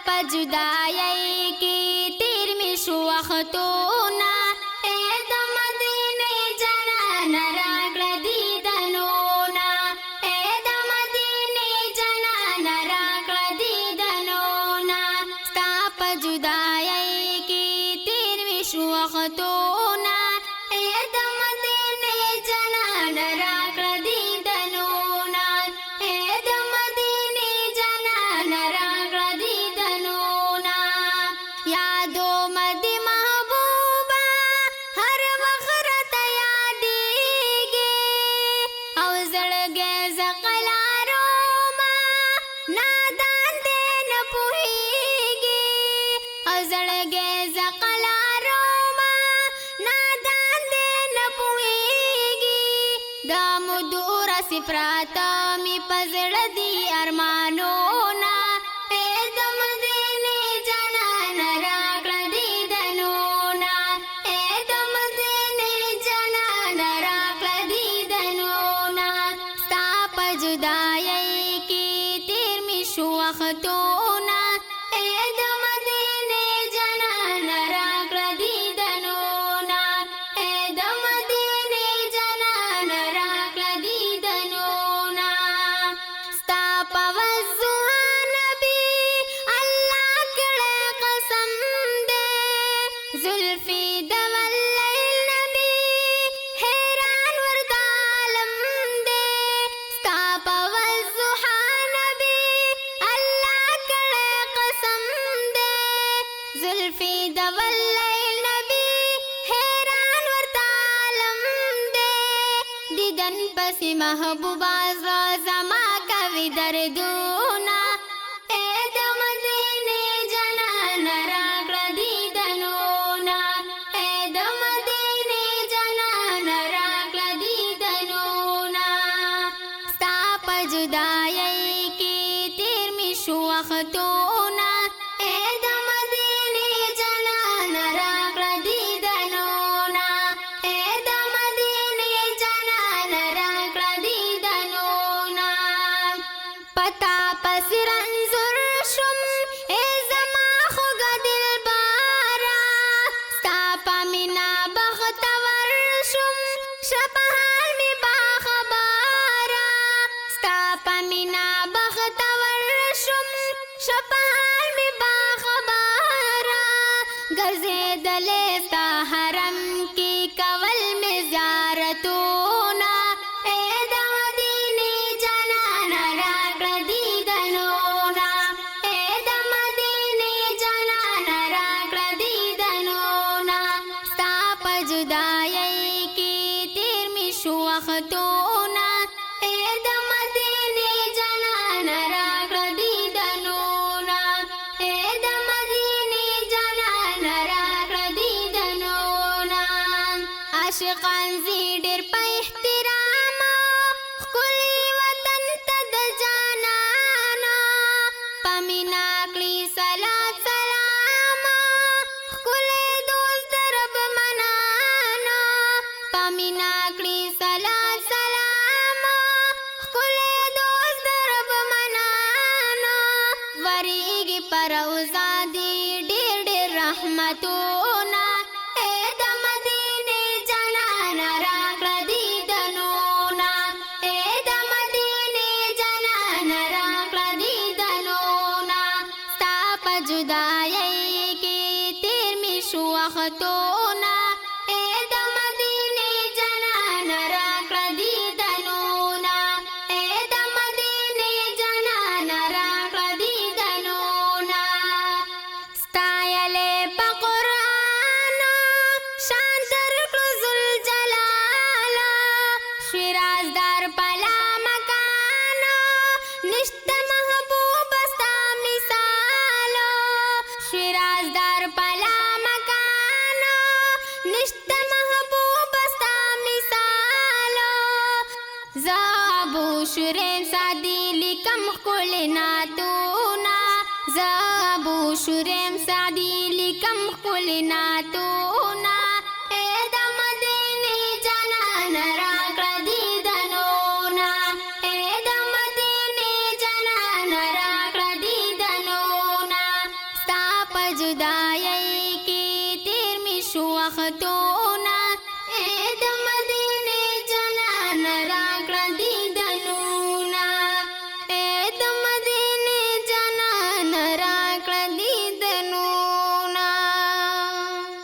په جدایۍ کې تیر می شو وختونه د مدینې جانانه راکړه دیدنونه د مدینې جانانه راکړه دیدنونه ستا په جدایۍ کې تیر می شو وختونه د مدینې جانانه راکړه دیدنونه د مدینې جانانه راکړه دیدنونه یادو مدی محبوبه هر وخت راته یادېږي او زړګی زقلارومه نادان دی نه پوهېږي او زړګی زقلارومه نادان دی نه پوهېږي دا مدورسې پراته مې په زړه دي ارمانونه د مدینې جانانه راکړه دیدنونه د مدینې جانانه راکړه دیدنونه ستا په جدایۍ کې تیر می شو وختونه د مدینې جانانه راکړه دیدنونه د مدینې جانانه راکړه دیدنونه ستا په وضوح نبی الله کړه قسم دې زلفی د واللیل نبی حیران ورته عالم دې ستا په وضوح نبی الله کړه قسم دې زلفی د واللیل نبی حیران ورته عالم دې دیدن پسې محبوبا زړه زما کوي دردونه د مدینې جانانه راکړه دیدنونه د مدینې جانانه راکړه دیدنونه ستا په جدایۍ کې تیر می شو وختونه د مدینې جانانه راکړه دیدنونه د مدینې جانانه راکړه دیدنونه پتا پس رنځور شم زما خوږه دلباره ستا په مینا بختور شم شه په حال مې باخبره ستا په مینا بختور شم شه په حال مې باخبره ګرځېدلې ستا حرم کې کول مې زیارتونه د مدینې جانانه راکړه دیدنونه د مدینې جانانه راکړه دیدنونه ستا په جدایۍ کې تیر می شو وختونه د مدینې جانانه راکړه دیدنونه د مدینې جانانه راکړه دیدنونه عاشقان زی ډېر په احترام ښکلي وطن ته د جانانه په مینا کړي صلات سلام ښکلی دوست د رب منانه په مینا کړي صلات سلام ښکلی دوست د رب منانه ورېږي په روضه دي ډېر ډېر رحمتونه د مدینې جانانه راکړه دیدنونه د مدینې جانانه راکړه دیدنونه ستا په جدایۍ کې تیر می شو وختونه د مدینې جانانه راکړه دیدنونه د مدینې جانانه راکړه دیدنونه ستایلې په قرآن شان درکړو ذوالجلال شیرازدار پلا مکان نشته محبوب ستا مثال شیرازدار پلا مکان نشته محبوب ستا مثال زه ابو شریم سعدي لیکم ښکلي نعتونه زه ابو شریم سعدي لیکم ښکلي نعتونه د مدینې جانانه راکړه دیدنونه د مدینې جانانه راکړه دیدنونه جدائی کی تیر می شو وختو